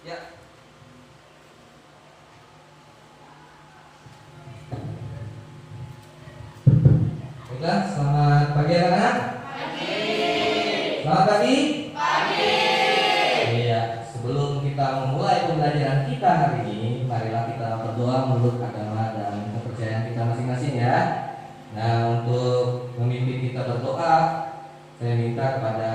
Ya. Baiklah, selamat pagi anak-anak. Pagi. Selamat pagi. Pagi. Iya, sebelum kita memulai pembelajaran kita hari ini, marilah kita berdoa menurut agama dan kepercayaan kita masing-masing ya. Nah, untuk memimpin kita berdoa, saya minta kepada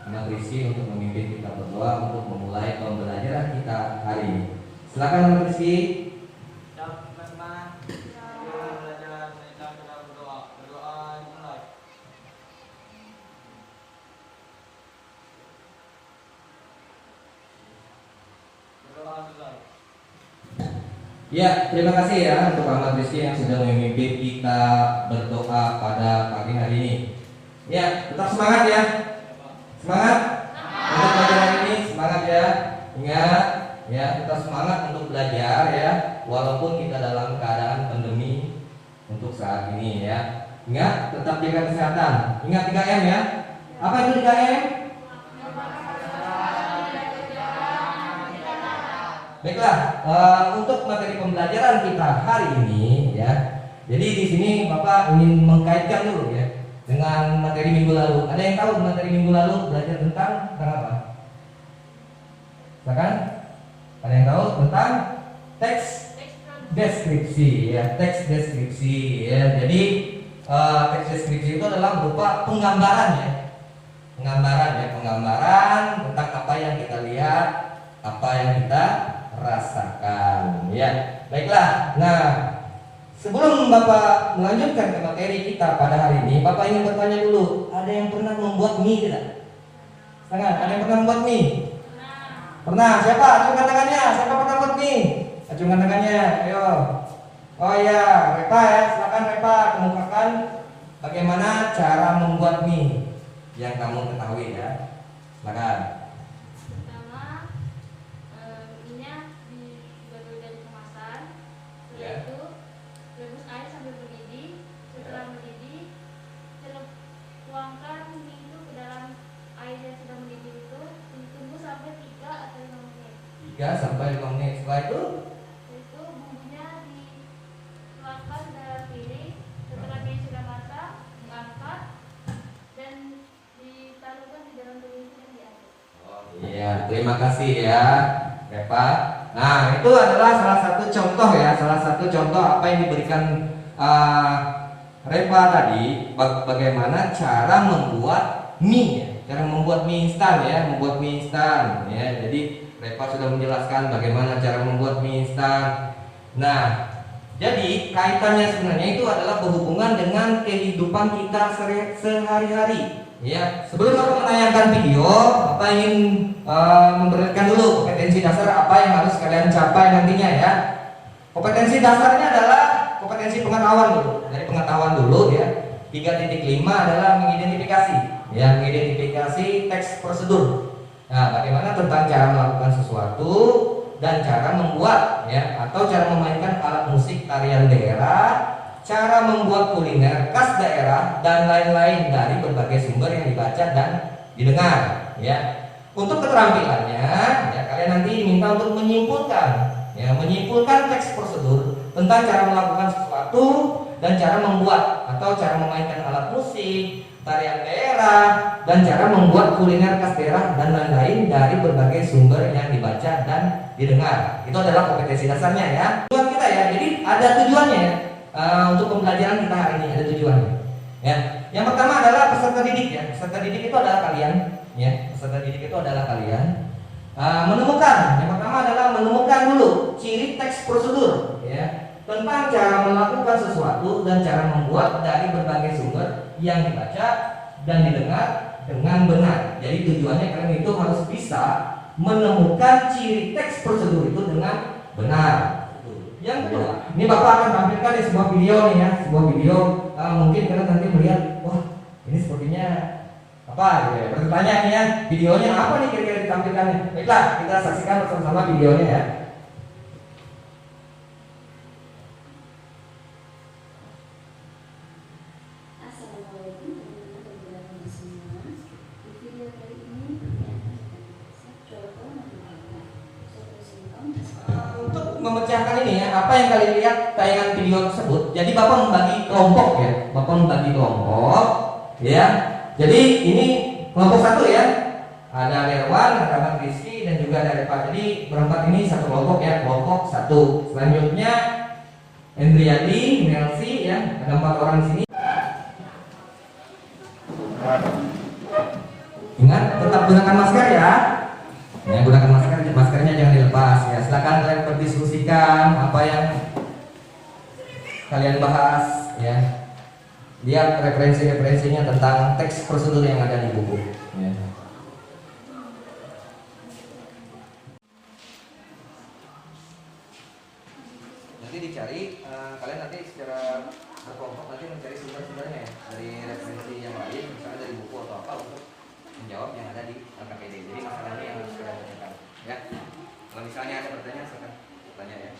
Mas Rizky untuk memimpin kita berdoa untuk memulai pembelajaran kita hari ini. Silakan Mas Rizky. Ya, terima kasih ya untuk Ahmad Rizky yang sudah memimpin kita berdoa pada pagi hari ini. Ya, tetap semangat ya. Semangat untuk belajar hari ini, semangat ya. Ingat ya, tetap semangat untuk belajar ya, walaupun kita dalam keadaan pandemi untuk saat ini ya. Ingat, tetap jaga kesehatan. Ingat 3M ya. Apa itu 3M? Baiklah, untuk materi pembelajaran kita hari ini ya. Jadi di sini Bapak ingin mengkaitkan dulu ya dengan materi minggu lalu. Ada yang tahu materi minggu lalu belajar tentang apa? Silakan. Ada yang tahu tentang teks deskripsi ya, teks deskripsi ya. Jadi teks deskripsi itu adalah berupa penggambaran ya. Penggambaran tentang apa yang kita lihat, apa yang kita rasakan ya. Baiklah. Nah, sebelum Bapak melanjutkan ke materi kita pada hari ini, Bapak ingin bertanya dulu, ada yang pernah membuat mie tidak? Tangan, ada yang pernah membuat mie? Pernah. Siapa? Acungkan tangannya. Siapa pernah membuat mie? Acungkan tangannya. Ayo. Oh iya, Repa ya. Silakan Repa kemukakan bagaimana cara membuat mie yang kamu ketahui ya. Silakan. Tuangkan mie itu ke dalam air yang sudah mendidih itu, ditunggu sampai 3 atau 5 menit. 3 sampai 5 menit. Setelah itu bumbunya dituangkan ke dalam piring. Setelah mie sudah matang, diangkat dan ditaruhkan di dalam piring dan diaduk. Oh iya, terima kasih ya Reva. Nah, itu adalah salah satu contoh ya, salah satu contoh apa yang diberikan Reva tadi, bagaimana cara membuat mie ya, cara membuat mie instan ya, Jadi Reva sudah menjelaskan bagaimana cara membuat mie instan. Nah, jadi kaitannya sebenarnya itu adalah berhubungan dengan kehidupan kita sehari-hari. Ya, sebelum aku menayangkan video, Bapak ingin memberikan dulu kompetensi dasar apa yang harus kalian capai nantinya ya. Kompetensi dasarnya adalah kompetensi pengetahuan dulu. Dari pengetahuan dulu ya. 3.5 adalah mengidentifikasi. Ya, mengidentifikasi teks prosedur. Nah, bagaimana tentang cara melakukan sesuatu dan cara membuat ya, atau cara memainkan alat musik tarian daerah, cara membuat kuliner khas daerah dan lain-lain dari berbagai sumber yang dibaca dan didengar ya. Untuk keterampilannya ya, kalian nanti diminta untuk menyimpulkan teks prosedur tentang cara melakukan sesuatu dan cara membuat atau cara memainkan alat musik tarian daerah dan cara membuat kuliner khas daerah dan lain-lain dari berbagai sumber yang dibaca dan didengar. Itu adalah kompetensi dasarnya ya. Tujuan kita ya. Jadi ada tujuannya ya. Untuk pembelajaran kita hari ini ada tujuannya. Ya. Yang pertama adalah peserta didik ya. Peserta didik itu adalah kalian. Ya. Peserta didik itu adalah kalian. Menemukan. Yang pertama adalah menemukan dulu ciri teks prosedur. Ya. Tentang cara melakukan sesuatu dan cara membuat dari berbagai sumber yang dibaca dan didengar dengan benar. Jadi tujuannya kalian itu harus bisa menemukan ciri teks prosedur itu dengan benar. Yang kedua, ini Bapak akan tampilkan di sebuah video nih ya, mungkin kalian nanti melihat, wah ini sepertinya apa gitu ya, bertanya nih ya, videonya apa nih kira-kira ditampilkan. Baiklah, kita saksikan bersama-sama videonya ya. yang kalian lihat tayangan video tersebut, jadi Bapak membagi kelompok ya. Bapak membagi kelompok ya. Jadi ini kelompok satu ya. Ada Derwan, ada Mas Rizky, dan juga ada Pak. Jadi berempat ini satu kelompok ya, kelompok satu. Selanjutnya Endriadi, Melsi ya, ada 4 orang di sini. Ingat, tetap gunakan masker ya. Ya, gunakan masker, maskernya jangan dilepas ya. Silakan kalian berdiskusikan apa yang kalian bahas ya. Lihat referensi-referensinya tentang teks prosedur yang ada di buku ya. Nanti dicari, kalian nanti secara berkelompok nanti mencari sumber-sumbernya ya, dari referensi yang lain, misalnya dari buku atau apa untuk menjawab yang ada di LKPD. Jadi masalahnya yang harus kalian tanyakan ya. Kalau misalnya ada pertanyaan, silakan tanya ya.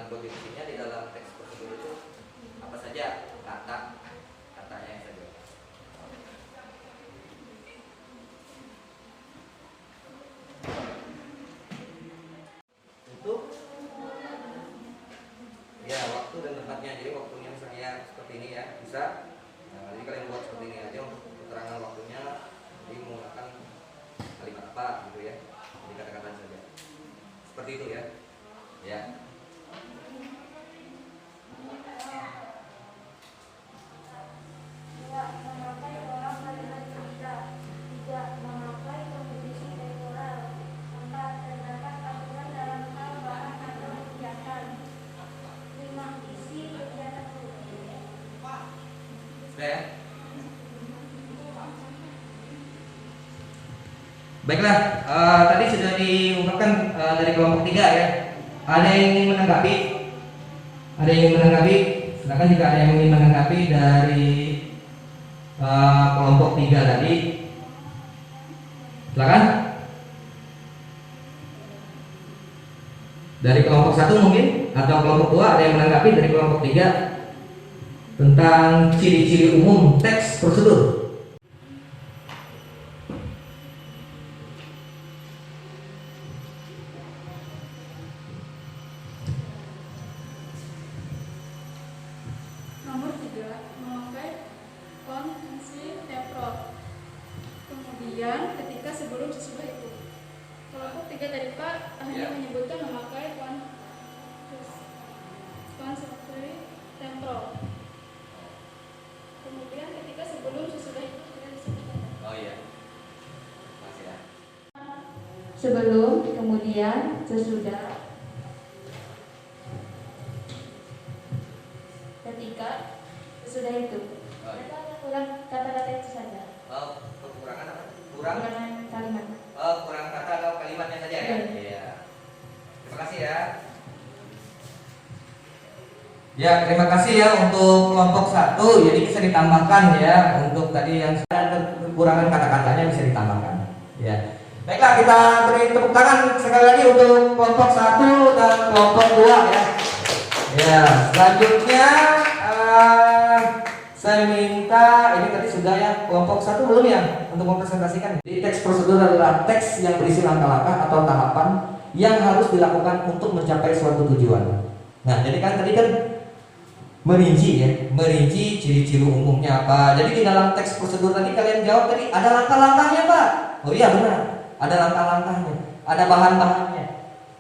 Konjungsinya di dalam teks prosedur itu apa saja, katanya saja. Untuk ya waktu dan tempatnya, jadi waktunya misalnya seperti ini ya, bisa. Nah, jadi kalian buat seperti ini aja untuk keterangan waktunya, jadi menggunakan kalimat apa gitu ya, jadi kata-kata saja. Seperti itu ya. Ya. Baiklah, tadi sudah diungkapkan dari kelompok 3 ya. Ada yang ingin menanggapi? Ada yang ingin menanggapi? Silakan jika ada yang ingin menanggapi dari kelompok 3 tadi. Silakan. Dari kelompok 1 mungkin, atau kelompok 2 ada yang menanggapi dari kelompok 3 tentang ciri-ciri umum teks prosedur. Nomor 3, memakai konvensi temporal. Kemudian ketika sebelum sesudah itu. Kelompok 3 tadi Pak hanya menyebutkan memakai konvensi temporal. Kemudian ketika sebelum sesudah itu tidak disebutkan. Oh iya. Masih ya. Sebelum, kemudian, sesudah. Ketika sesudah itu. Mereka kurang kata-kata itu saja. Kekurangan apa? Kurangan Kalimat. kurang kata atau kalimatnya saja ya. Iya. Terima kasih ya. Ya, terima kasih ya untuk kelompok 1. Jadi bisa ditambahkan ya untuk tadi yang kekurangan kata-katanya bisa ditambahkan. Ya. Baiklah, kita beri tepuk tangan sekali lagi untuk kelompok 1 dan kelompok 2 ya. Ya, selanjutnya saya minta, ini tadi sudah ya, kelompok 1 belum ya untuk mempresentasikan. Jadi teks prosedur adalah teks yang berisi langkah-langkah atau tahapan yang harus dilakukan untuk mencapai suatu tujuan. Nah, jadi kan tadi kan merinci ya, merinci ciri-ciri umumnya apa. Jadi di dalam teks prosedur tadi kalian jawab tadi ada langkah-langkahnya Pak. Oh iya benar, ada langkah-langkahnya, ada bahan-bahannya.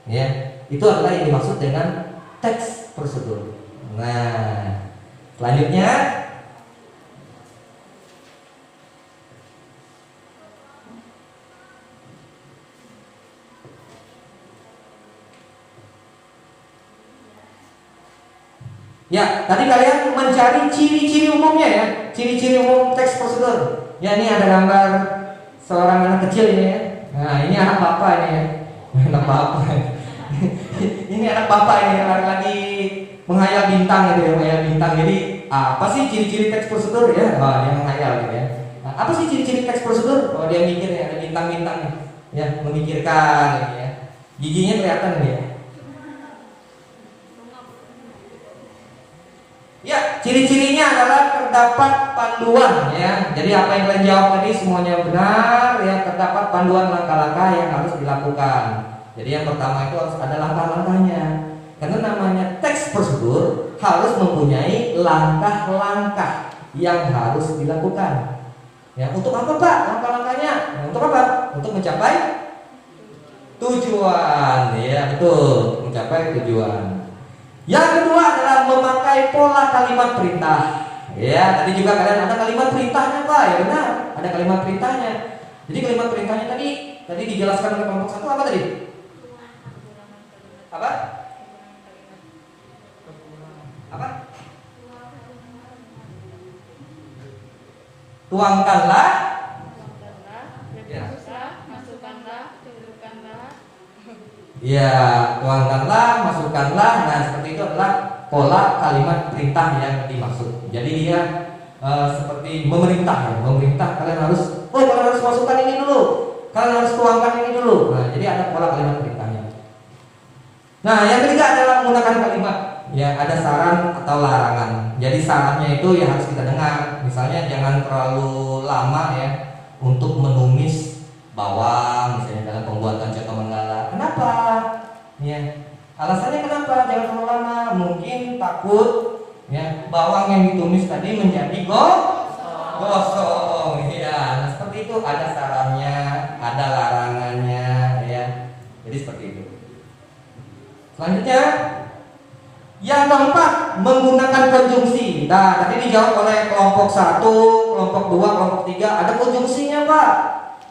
Ya, itu adalah yang dimaksud dengan teks prosedur. Nah, selanjutnya ya, tadi kalian mencari ciri-ciri umumnya ya, ciri-ciri umum teks prosedur. Ya, ini ada gambar seorang anak kecil ini ya. Nah, ini anak bapak ini ya, anak bapak. Ini anak bapak ini yang lagi menghayal bintang gitu ya, menghayal bintang. Jadi apa sih ciri-ciri teks prosedur ya? Oh, dia menghayal gitu ya. Nah, apa sih ciri-ciri teks prosedur? Oh, dia mikir ya, ada bintang-bintang ya, memikirkan gitu ya. Giginya kelihatan nih ya. Ya, ciri-cirinya adalah terdapat panduan ya. Jadi apa yang kalian jawab tadi semuanya benar ya, terdapat panduan langkah-langkah yang harus dilakukan. Jadi yang pertama itu harus ada langkah-langkahnya. Karena namanya teks prosedur harus mempunyai langkah-langkah yang harus dilakukan. Ya, untuk apa Pak langkah-langkahnya? Nah, untuk apa? Untuk mencapai tujuan. Ya, betul, mencapai tujuan. Yang kedua adalah memakai pola kalimat perintah. Ya, tadi juga kalian ada kalimat perintahnya Pak. Ya benar, ada kalimat perintahnya. Jadi kalimat perintahnya tadi dijelaskan oleh kelompok satu apa tadi? Apa? Apa? Tuangkanlah, masukkanlah, tunjukkanlah. ya, tuangkanlah, masukkanlah. Nah, seperti itu adalah pola kalimat perintah yang dimaksud. Jadi dia seperti memerintah ya, memerintah kalian harus, kalian harus masukkan ini dulu, kalian harus tuangkan ini dulu. Nah, jadi ada pola kalimat perintahnya. Nah, yang ketiga adalah menggunakan kalimat. Ya, ada saran atau larangan. Jadi sarannya itu ya harus kita dengar. Misalnya jangan terlalu lama ya untuk menumis bawang misalnya dalam pembuatan coto manggala. Kenapa? Ya, alasannya kenapa? Jangan terlalu lama. Mungkin takut ya bawang yang ditumis tadi menjadi gosong. Ya, nah seperti itu ada sarannya, ada larangannya ya. Jadi seperti itu. Selanjutnya yang keempat, menggunakan konjungsi. Nah, tadi dijawab oleh kelompok 1, kelompok 2, kelompok 3. Ada konjungsinya Pak.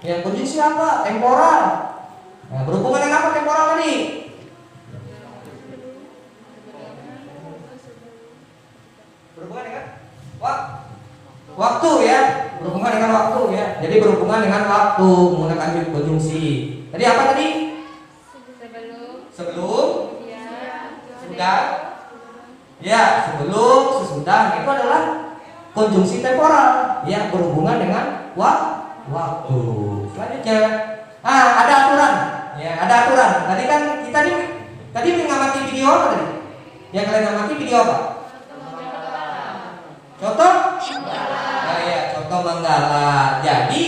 Ya, konjungsi apa? Temporal. Nah, berhubungan dengan apa temporal tadi? Berhubungan dengan waktu ya. Berhubungan dengan waktu ya. Jadi berhubungan dengan waktu menggunakan konjungsi. Tadi apa tadi? Sebelum, sudah. Ya, sebelum, sesudah itu adalah konjungsi temporal ya, berhubungan dengan waktu. Selanjutnya, ada aturan. Ya, ada aturan. Tadi kan kita tadi mengamati video apa tadi? Yang kalian amati video apa? Contoh? Nah, ya, contoh manggala. Jadi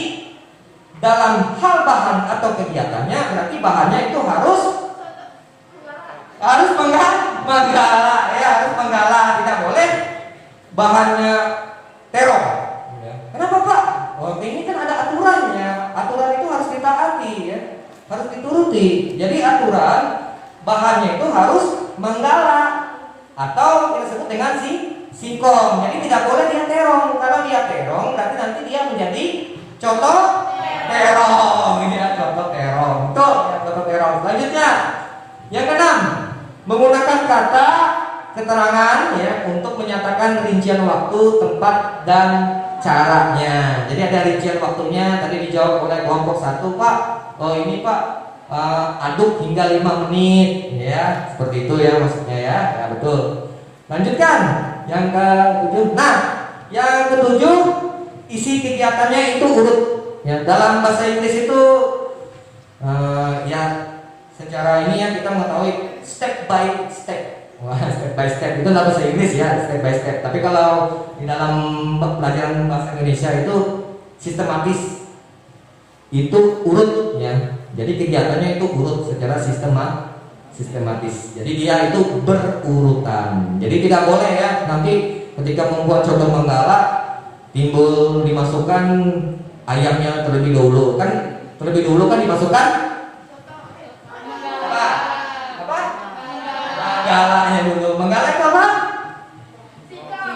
dalam hal bahan atau kegiatannya berarti bahannya itu harus manggala ya, harus manggala, tidak boleh bahannya terong ya. Kenapa Pak? Oh, ini kan ada aturannya. Aturan itu harus ditaati ya, harus dituruti. Jadi aturan bahannya itu harus manggala atau kita sebut dengan singkong. Jadi tidak boleh dia terong. Kalau dia terong berarti nanti dia menjadi coto terong ya, coto terong. Tuh, ya, coto terong. Selanjutnya yang keenam, menggunakan kata keterangan ya untuk menyatakan rincian waktu, tempat dan caranya. Jadi ada rincian waktunya. Tadi dijawab oleh kelompok 1 Pak. Oh ini Pak, aduk hingga 5 menit ya. Seperti itu ya maksudnya ya. Ya betul. Lanjutkan yang ke-7. Nah, yang ke-7 isi kegiatannya itu urut. Ya, dalam bahasa Inggris itu ya secara ini ya kita mengetahui step by step. Wah, step by step itu dalam bahasa Inggris ya, step by step. Tapi kalau di dalam pelajaran bahasa Indonesia itu sistematis, itu urut ya. Jadi kegiatannya itu urut secara sistematis. Jadi dia itu berurutan. Jadi tidak boleh ya nanti ketika membuat contoh manggala timbul dimasukkan ayamnya terlebih dahulu. Kan terlebih dahulu kan dimasukkan apa? Apa? Manggalanya dulu. Manggala itu apa?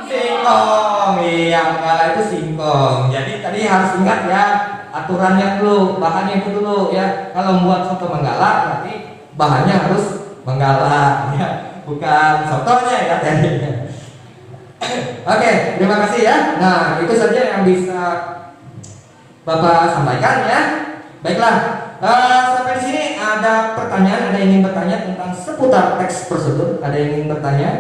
Singkong. Iya, manggala itu singkong. Jadi tadi harus ingat ya aturannya dulu, bahannya itu dulu ya. Kalau membuat soto manggala berarti bahannya harus manggala ya, bukan sotonya ya tadinya. Oke, terima kasih ya. Nah, itu saja yang bisa Bapak sampaikan ya. Baiklah, sampai di sini ada pertanyaan, ada yang ingin bertanya tentang seputar teks prosedur, ada yang ingin bertanya?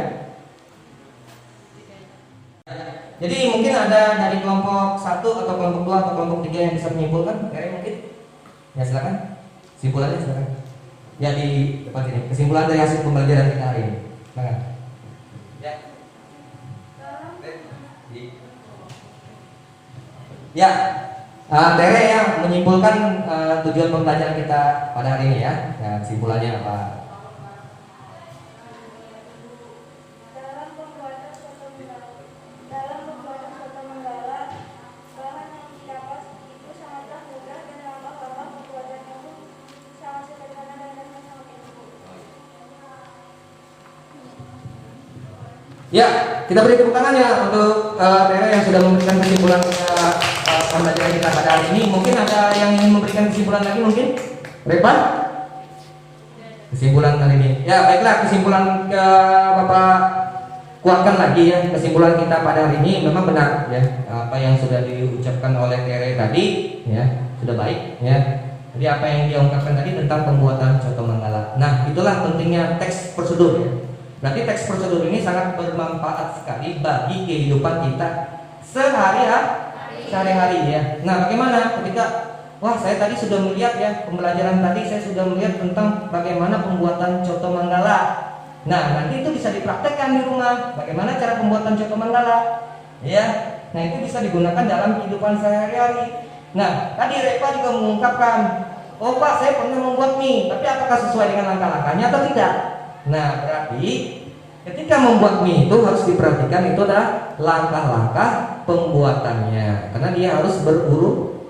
Jadi mungkin ada dari kelompok 1 atau kelompok 2 atau kelompok 3 yang bisa menyimpulkan? Mungkin? Ya silakan. Simpulannya silakan. Ya di depan sini. Kesimpulan dari hasil pembelajaran kita hari ini. Silakan. Ya. Ya. Tere yang menyimpulkan tujuan pembelajaran kita pada hari ini ya. Ya, kesimpulannya apa? Ya, kita beri tepuk tangan ya untuk Tere yang sudah memberikan kesimpulan pembelajaran kita pada hari ini. Mungkin ada yang ingin memberikan kesimpulan lagi mungkin? Repa? Kesimpulan kali ini. Ya, baiklah, kesimpulan Bapak kuatkan lagi ya. Kesimpulan kita pada hari ini memang benar ya. Apa yang sudah diucapkan oleh Tere tadi ya, sudah baik ya. Jadi apa yang dia ungkapkan tadi tentang pembuatan contoh manggala. Nah, itulah pentingnya teks prosedur ya. Berarti teks prosedur ini sangat bermanfaat sekali bagi kehidupan kita sehari-hari ya. Nah, bagaimana ketika wah saya tadi sudah melihat ya pembelajaran tadi saya sudah melihat tentang bagaimana pembuatan coto manggala. Nah, nanti itu bisa dipraktekkan di rumah. Bagaimana cara pembuatan coto manggala? Ya. Nah, itu bisa digunakan dalam kehidupan sehari-hari. Nah, tadi Repa juga mengungkapkan, "Oh, Pak, saya pernah membuat mie, tapi apakah sesuai dengan langkah-langkahnya atau tidak?" Nah, berarti ketika membuat mie itu harus diperhatikan itu adalah langkah-langkah pembuatannya, karena dia harus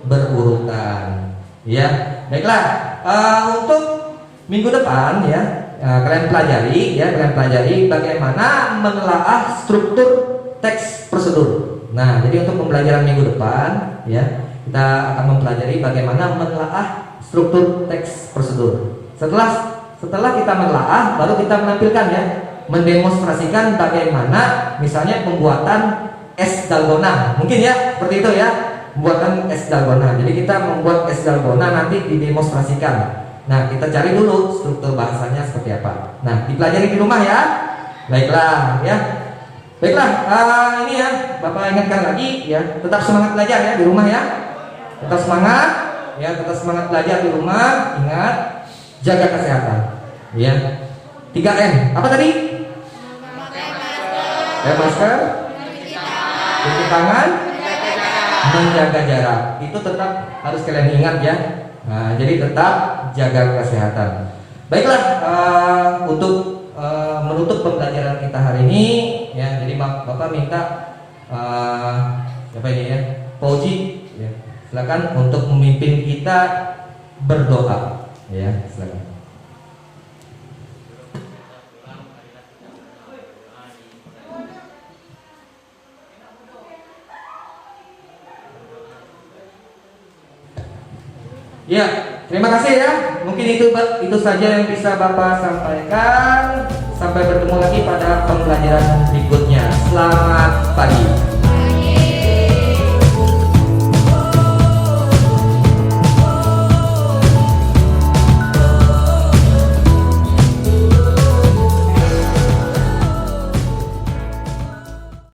berurutan. Ya, baiklah. Untuk minggu depan ya, kalian pelajari bagaimana menelaah struktur teks prosedur. Nah, jadi untuk pembelajaran minggu depan ya, kita akan mempelajari bagaimana menelaah struktur teks prosedur. Setelah kita menelaah, baru kita menampilkan ya, mendemonstrasikan bagaimana misalnya pembuatan es dalgona. Mungkin ya, seperti itu ya, pembuatan es dalgona. Jadi kita membuat es dalgona nanti didemonstrasikan. Nah, kita cari dulu struktur bahasanya seperti apa. Nah, dipelajari di rumah ya. Baiklah ya. Baiklah, ini ya, Bapak ingatkan lagi ya, tetap semangat belajar ya di rumah ya. Tetap semangat ya, tetap semangat belajar di rumah. Ingat, jaga kesehatan ya. 3M apa tadi? Pakai masker, cuci tangan, menjaga jarak. Itu tetap harus kalian ingat ya. Nah, jadi tetap jaga kesehatan. Baiklah, untuk menutup pembelajaran kita hari ini ya, jadi Bapak minta siapa ini ya, Pauji ya, silakan untuk memimpin kita berdoa ya, silakan. Ya, terima kasih ya. Mungkin itu saja yang bisa Bapak sampaikan. Sampai bertemu lagi pada pembelajaran berikutnya. Selamat pagi.